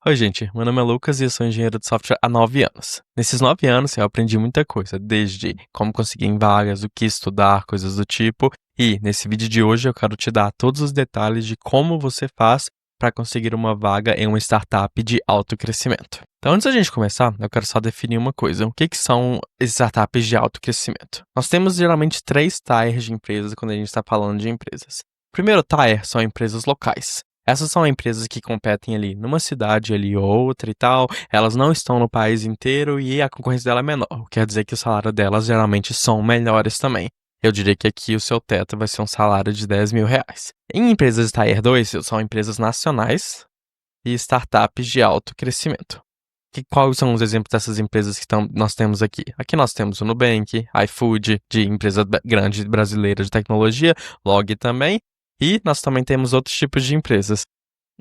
Oi, gente. Meu nome é Lucas e eu sou engenheiro de software há 9 anos. Nesses 9 anos, eu aprendi muita coisa, desde como conseguir em vagas, o que estudar, coisas do tipo. E nesse vídeo de hoje eu quero te dar todos os detalhes de como você faz para conseguir uma vaga em uma startup de alto crescimento. Então, antes da gente começar, eu quero só definir uma coisa. O que são startups de alto crescimento? Nós temos geralmente 3 tiers de empresas quando a gente está falando de empresas. O primeiro tier são empresas locais. Essas são empresas que competem ali numa cidade ali ou outra e tal, elas não estão no país inteiro e a concorrência dela é menor, quer dizer que o salário delas geralmente são melhores também. Eu diria que aqui o seu teto vai ser um salário de R$ 10.000. Em empresas Tier 2, são empresas nacionais e startups de alto crescimento. Quais são os exemplos dessas empresas que nós temos aqui? Aqui nós temos o Nubank, iFood, de empresa grande brasileira de tecnologia, Log também, e nós também temos outros tipos de empresas.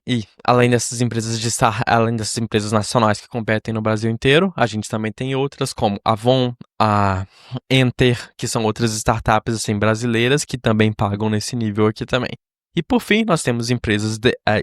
E além dessas empresas nacionais que competem no Brasil inteiro, a gente também tem outras como a Avon, a Enter, que são outras startups assim brasileiras que também pagam nesse nível aqui também. E por fim, nós temos empresas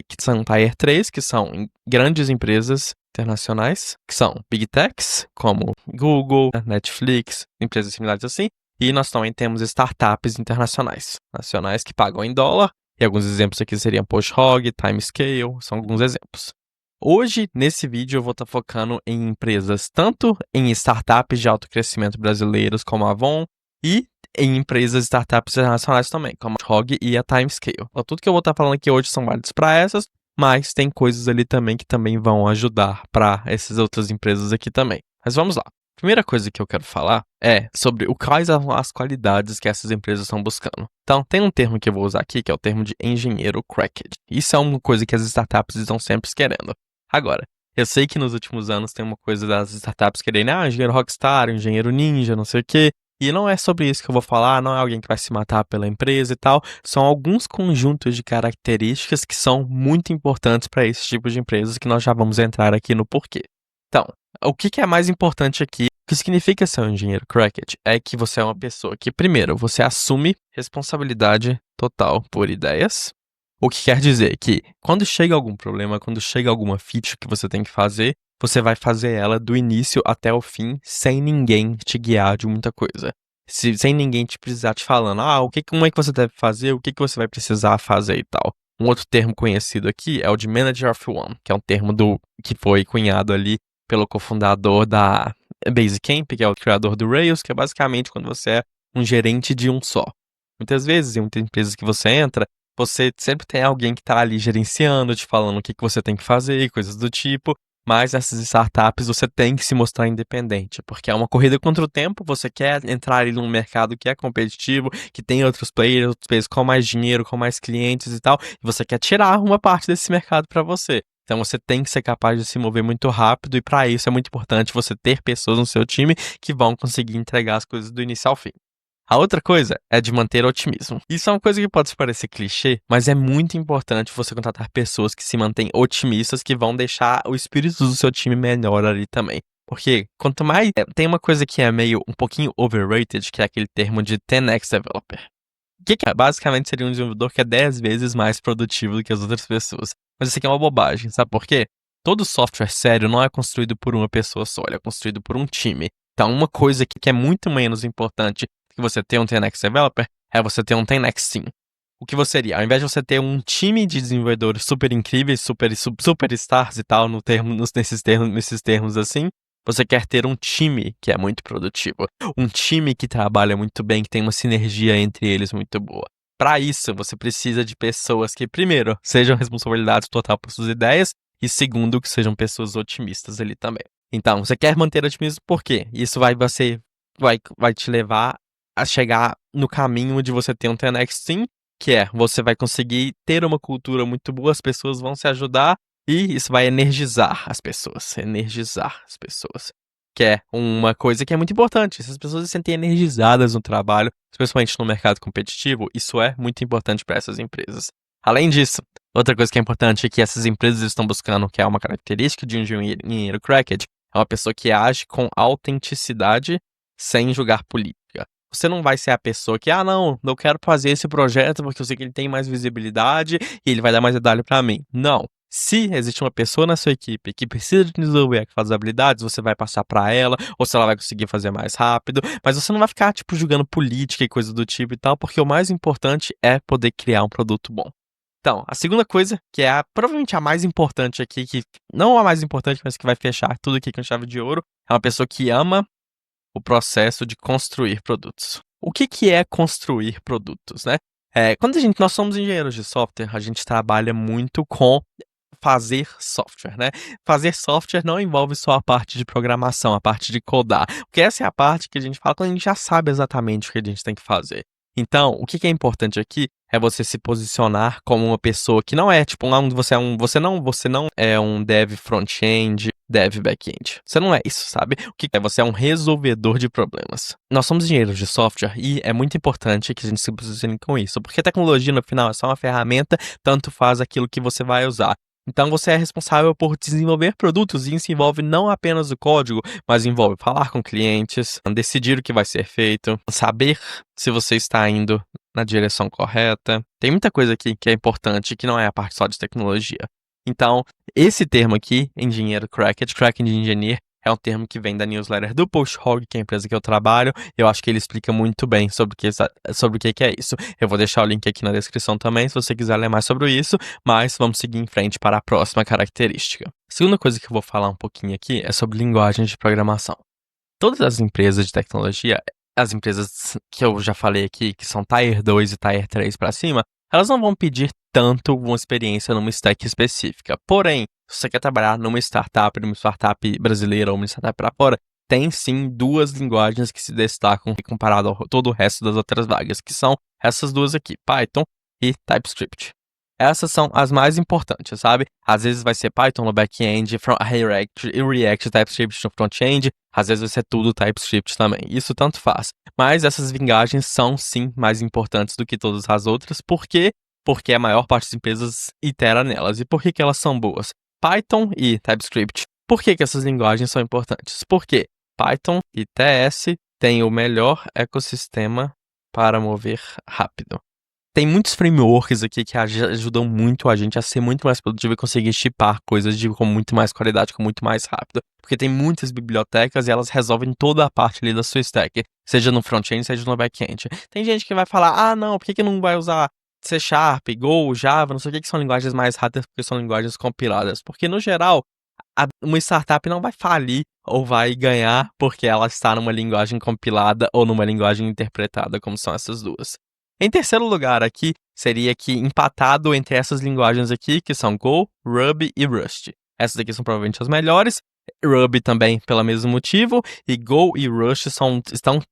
que são Tier 3, que são grandes empresas internacionais, que são Big Techs, como Google, Netflix, empresas similares assim. E nós também temos startups internacionais, nacionais que pagam em dólar. E alguns exemplos aqui seriam PostHog, Timescale, são alguns exemplos. Hoje, nesse vídeo, eu vou estar focando em empresas, tanto em startups de alto crescimento brasileiros, como a Avon, e em empresas startups internacionais também, como a PostHog e a Timescale. Então, tudo que eu vou estar falando aqui hoje são válidos para essas, mas tem coisas ali também que também vão ajudar para essas outras empresas aqui também. Mas vamos lá. Primeira coisa que eu quero falar é sobre quais são as qualidades que essas empresas estão buscando. Então, tem um termo que eu vou usar aqui, que é o termo de engenheiro cracked. Isso é uma coisa que as startups estão sempre querendo. Agora, eu sei que nos últimos anos tem uma coisa das startups querendo, engenheiro rockstar, engenheiro ninja, não sei o quê. E não é sobre isso que eu vou falar, não é alguém que vai se matar pela empresa e tal. São alguns conjuntos de características que são muito importantes para esse tipo de empresas que nós já vamos entrar aqui no porquê. Então, o que é mais importante aqui? O que significa ser um engenheiro cracked é que você é uma pessoa que, primeiro, você assume responsabilidade total por ideias. O que quer dizer que quando chega algum problema, quando chega alguma feature que você tem que fazer, você vai fazer ela do início até o fim, sem ninguém te guiar de muita coisa. Sem ninguém te precisar te falando, como é que você deve fazer, o que você vai precisar fazer e tal. Um outro termo conhecido aqui é o de Manager of One, que é um termo que foi cunhado ali pelo cofundador da Basecamp, que é o criador do Rails, que é basicamente quando você é um gerente de um só. Muitas vezes, em muitas empresas que você entra, você sempre tem alguém que está ali gerenciando, te falando o que você tem que fazer, coisas do tipo, mas nessas startups você tem que se mostrar independente, porque é uma corrida contra o tempo, você quer entrar ali num mercado que é competitivo, que tem outros players com mais dinheiro, com mais clientes e tal, e você quer tirar uma parte desse mercado para você. Então você tem que ser capaz de se mover muito rápido e para isso é muito importante você ter pessoas no seu time que vão conseguir entregar as coisas do início ao fim. A outra coisa é de manter otimismo. Isso é uma coisa que pode parecer clichê, mas é muito importante você contratar pessoas que se mantêm otimistas, que vão deixar o espírito do seu time melhor ali também. Porque quanto mais. Tem uma coisa que é meio um pouquinho overrated, que é aquele termo de 10x developer. O que é? Basicamente seria um desenvolvedor que é 10 vezes mais produtivo do que as outras pessoas. Mas isso aqui é uma bobagem, sabe por quê? Todo software sério não é construído por uma pessoa só, ele é construído por um time. Então, uma coisa que é muito menos importante que você ter um 10x developer é você ter um 10x team. O que você seria? Ao invés de você ter um time de desenvolvedores super incríveis, superstars e tal, nesses termos assim, você quer ter um time que é muito produtivo, um time que trabalha muito bem, que tem uma sinergia entre eles muito boa. Para isso, você precisa de pessoas que, primeiro, sejam responsabilidade total por suas ideias e, segundo, que sejam pessoas otimistas ali também. Então, você quer manter otimismo por quê? Isso vai te levar a chegar no caminho de você ter um 10x Team, que é, você vai conseguir ter uma cultura muito boa, as pessoas vão se ajudar e isso vai energizar as pessoas. Que é uma coisa que é muito importante. Se as pessoas se sentem energizadas no trabalho, especialmente no mercado competitivo, isso é muito importante para essas empresas. Além disso, outra coisa que é importante é que essas empresas estão buscando, que é uma característica de um engenheiro cracked, é uma pessoa que age com autenticidade sem julgar política. Você não vai ser a pessoa que, não, eu quero fazer esse projeto porque eu sei que ele tem mais visibilidade e ele vai dar mais detalhe para mim. Não. Se existe uma pessoa na sua equipe que precisa de desenvolver aquelas habilidades, você vai passar pra ela, ou se ela vai conseguir fazer mais rápido, mas você não vai ficar, tipo, julgando política e coisa do tipo e tal, porque o mais importante é poder criar um produto bom. Então, a segunda coisa, que é provavelmente a mais importante aqui, que não a mais importante, mas que vai fechar tudo aqui com chave de ouro, é uma pessoa que ama o processo de construir produtos. O que é construir produtos, né? Quando nós somos engenheiros de software, a gente trabalha muito com fazer software, né? Fazer software não envolve só a parte de programação, a parte de codar, porque essa é a parte que a gente fala quando a gente já sabe exatamente o que a gente tem que fazer. Então, o que é importante aqui é você se posicionar como uma pessoa que não é tipo você não é um dev front-end, dev back-end. Você não é isso, sabe? O que é? Você é um resolvedor de problemas. Nós somos engenheiros de software e é muito importante que a gente se posicione com isso, porque a tecnologia no final é só uma ferramenta, tanto faz aquilo que você vai usar. Então você é responsável por desenvolver produtos e isso envolve não apenas o código, mas envolve falar com clientes, decidir o que vai ser feito, saber se você está indo na direção correta. Tem muita coisa aqui que é importante, que não é a parte só de tecnologia. Então, esse termo aqui, engenheiro cracked engineer, é um termo que vem da newsletter do PostHog, que é a empresa que eu trabalho. Eu acho que ele explica muito bem sobre o que é isso. Eu vou deixar o link aqui na descrição também, se você quiser ler mais sobre isso, mas vamos seguir em frente para a próxima característica. A segunda coisa que eu vou falar um pouquinho aqui é sobre linguagens de programação. Todas as empresas de tecnologia, as empresas que eu já falei aqui, que são Tier 2 e Tier 3 para cima, elas não vão pedir tanto uma experiência numa stack específica. Porém, se você quer trabalhar numa startup brasileira ou uma startup para fora, tem sim duas linguagens que se destacam comparado a todo o resto das outras vagas, que são essas duas aqui, Python e TypeScript. Essas são as mais importantes, sabe? Às vezes vai ser Python no back-end, React e TypeScript no front-end, às vezes vai ser tudo TypeScript também. Isso tanto faz. Mas essas linguagens são sim mais importantes do que todas as outras, por quê? Porque a maior parte das empresas itera nelas. E por que elas são boas? Python e TypeScript. Por que essas linguagens são importantes? Porque Python e TS têm o melhor ecossistema para mover rápido. Tem muitos frameworks aqui que ajudam muito a gente a ser muito mais produtivo e conseguir shippar coisas com muito mais qualidade, com muito mais rápido. Porque tem muitas bibliotecas e elas resolvem toda a parte ali da sua stack, seja no front-end, seja no back-end. Tem gente que vai falar, não, por que não vai usar C Sharp, Go, Java, não sei o que são linguagens mais rápidas, porque são linguagens compiladas. Porque, no geral, uma startup não vai falir ou vai ganhar porque ela está numa linguagem compilada ou numa linguagem interpretada, como são essas duas. Em terceiro lugar aqui, seria que empatado entre essas linguagens aqui, que são Go, Ruby e Rust. Essas aqui são provavelmente as melhores. Ruby também pelo mesmo motivo, e Go e Rust estão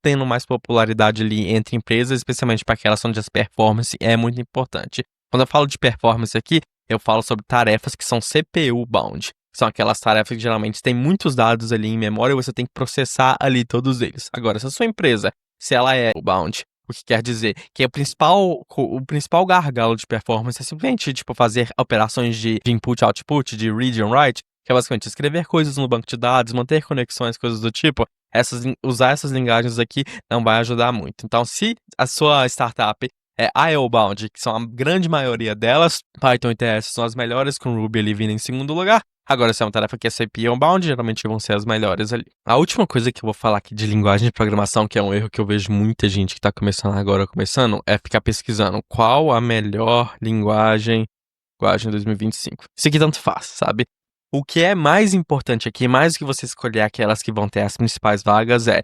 tendo mais popularidade ali entre empresas, especialmente para aquelas onde as performance é muito importante. Quando eu falo de performance aqui, eu falo sobre tarefas que são CPU-bound. São aquelas tarefas que geralmente têm muitos dados ali em memória e você tem que processar ali todos eles. Agora, se a sua empresa, se ela é bound, o que quer dizer que o principal gargalo de performance é simplesmente tipo, fazer operações de input, output, de read and write, que é basicamente escrever coisas no banco de dados, manter conexões, coisas do tipo. Usar essas linguagens aqui não vai ajudar muito. Então, se a sua startup é IO-bound, que são a grande maioria delas, Python e TS são as melhores, com Ruby ali vindo em segundo lugar. Agora, se é uma tarefa que é CPU-bound, geralmente vão ser as melhores ali. A última coisa que eu vou falar aqui de linguagem de programação, que é um erro que eu vejo muita gente que está começando agora, é ficar pesquisando qual a melhor linguagem 2025. Isso aqui tanto faz, sabe? O que é mais importante aqui, mais do que você escolher aquelas que vão ter as principais vagas, é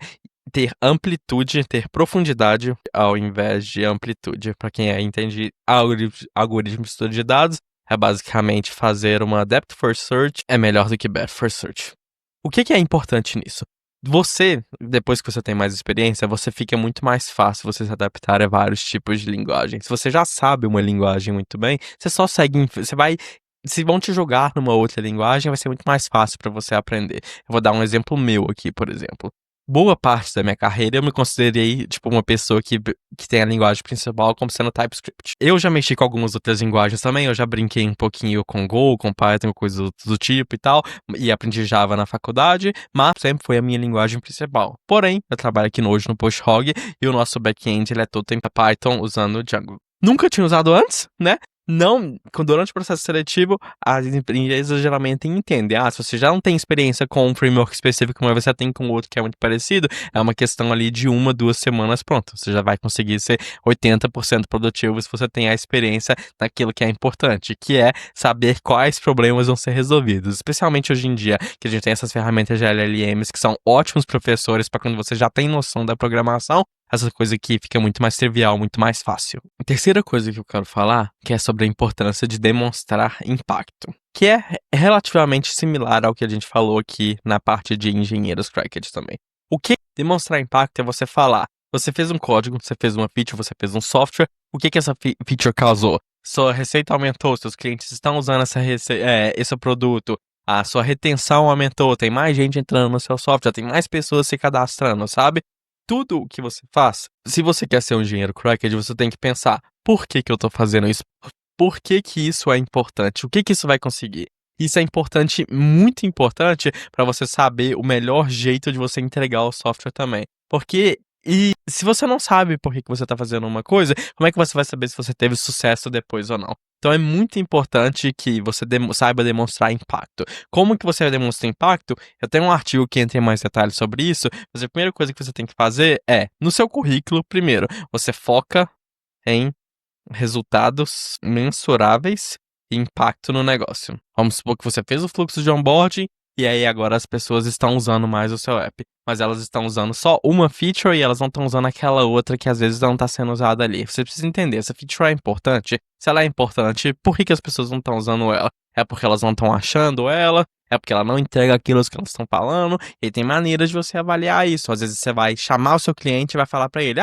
ter amplitude, ter profundidade ao invés de amplitude. Para quem entende algoritmo de estudo de dados, é basicamente fazer uma depth first search é melhor do que breadth first search. O que é importante nisso? Você, depois que você tem mais experiência, você fica muito mais fácil você se adaptar a vários tipos de linguagem. Se você já sabe uma linguagem muito bem, você só segue, se vão te jogar numa outra linguagem, vai ser muito mais fácil para você aprender. Eu vou dar um exemplo meu aqui, por exemplo. Boa parte da minha carreira eu me considerei, tipo, uma pessoa que tem a linguagem principal como sendo TypeScript. Eu já mexi com algumas outras linguagens também, eu já brinquei um pouquinho com Go, com Python, coisas do tipo e tal, e aprendi Java na faculdade, mas sempre foi a minha linguagem principal. Porém, eu trabalho aqui hoje no PostHog e o nosso back-end ele é todo em Python usando Django. Nunca tinha usado antes, né? durante o processo seletivo, as empresas geralmente entendem. Se você já não tem experiência com um framework específico, mas você tem com outro que é muito parecido, é uma questão ali de 1, 2 semanas, pronto. Você já vai conseguir ser 80% produtivo se você tem a experiência naquilo que é importante, que é saber quais problemas vão ser resolvidos. Especialmente hoje em dia, que a gente tem essas ferramentas de LLMs que são ótimos professores para quando você já tem noção da programação, essa coisa aqui fica muito mais trivial, muito mais fácil. A terceira coisa que eu quero falar, que é sobre a importância de demonstrar impacto, que é relativamente similar ao que a gente falou aqui na parte de engenheiros cracked também. O que demonstrar impacto é você falar, você fez um código, você fez uma feature, você fez um software, o que essa feature causou? Sua receita aumentou, seus clientes estão usando esse produto, a sua retenção aumentou, tem mais gente entrando no seu software, tem mais pessoas se cadastrando, sabe? Tudo o que você faz, se você quer ser um engenheiro cracked, você tem que pensar, por que eu tô fazendo isso? Por que isso é importante? O que isso vai conseguir? Isso é importante, muito importante, para você saber o melhor jeito de você entregar o software também. E se você não sabe por que você tá fazendo uma coisa, como é que você vai saber se você teve sucesso depois ou não? Então é muito importante que você saiba demonstrar impacto. Como que você demonstra impacto? Eu tenho um artigo que entra em mais detalhes sobre isso, mas a primeira coisa que você tem que fazer é, no seu currículo, primeiro, você foca em resultados mensuráveis e impacto no negócio. Vamos supor que você fez o fluxo de onboarding e aí agora as pessoas estão usando mais o seu app, mas elas estão usando só uma feature e elas não estão usando aquela outra que às vezes não está sendo usada ali. Você precisa entender, essa feature é importante? Se ela é importante, por que as pessoas não estão usando ela? É porque elas não estão achando ela? É porque ela não entrega aquilo que elas estão falando? E tem maneiras de você avaliar isso. Às vezes você vai chamar o seu cliente e vai falar para ele,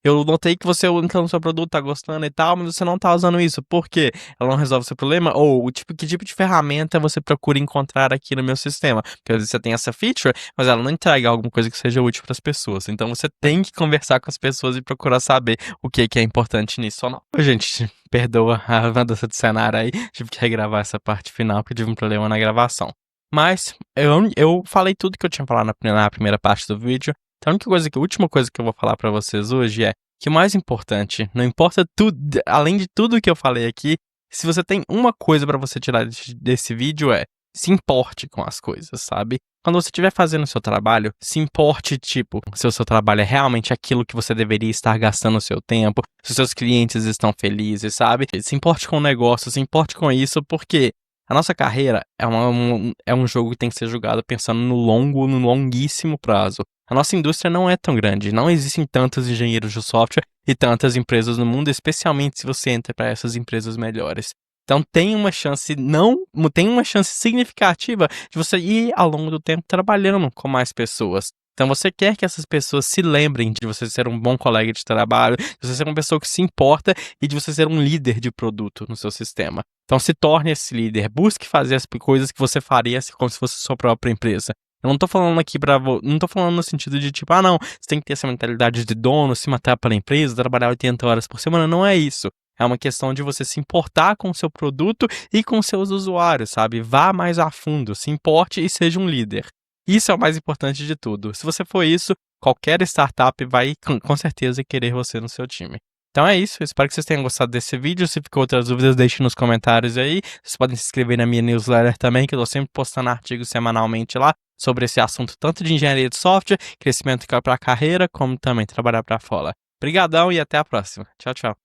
eu notei que você entrou no seu produto, tá gostando e tal, mas você não tá usando isso. Por quê? Ela não resolve o seu problema? Ou que tipo de ferramenta você procura encontrar aqui no meu sistema? Porque às vezes você tem essa feature, mas ela não entrega alguma coisa que seja útil para as pessoas. Então você tem que conversar com as pessoas e procurar saber o que é importante nisso ou não. Gente, perdoa a mudança de cenário aí, tive que regravar essa parte final porque tive um problema na gravação. Mas eu falei tudo que eu tinha falado na primeira parte do vídeo. Então, a última coisa que eu vou falar pra vocês hoje é que o mais importante, não importa tudo, além de tudo que eu falei aqui, se você tem uma coisa pra você tirar desse vídeo se importe com as coisas, sabe? Quando você estiver fazendo o seu trabalho, se importe, tipo, se o seu trabalho é realmente aquilo que você deveria estar gastando o seu tempo, se os seus clientes estão felizes, sabe? Se importe com o negócio, se importe com isso, porque a nossa carreira é um jogo que tem que ser jogado pensando no longuíssimo prazo. A nossa indústria não é tão grande, não existem tantos engenheiros de software e tantas empresas no mundo, especialmente se você entra para essas empresas melhores. Então tem uma chance significativa de você ir ao longo do tempo trabalhando com mais pessoas. Então você quer que essas pessoas se lembrem de você ser um bom colega de trabalho, de você ser uma pessoa que se importa e de você ser um líder de produto no seu sistema. Então se torne esse líder, busque fazer as coisas que você faria como se fosse sua própria empresa. Eu não tô falando aqui não tô falando no sentido de tipo, não, você tem que ter essa mentalidade de dono, se matar pela empresa, trabalhar 80 horas por semana, não é isso. É uma questão de você se importar com o seu produto e com seus usuários, sabe? Vá mais a fundo, se importe e seja um líder. Isso é o mais importante de tudo. Se você for isso, qualquer startup vai com certeza querer você no seu time. Então é isso, eu espero que vocês tenham gostado desse vídeo. Se ficou outras dúvidas, deixe nos comentários aí. Vocês podem se inscrever na minha newsletter também, que eu tô sempre postando artigos semanalmente lá sobre esse assunto, tanto de engenharia de software, crescimento para a carreira, como também trabalhar para fora. Obrigadão e até a próxima. Tchau, tchau.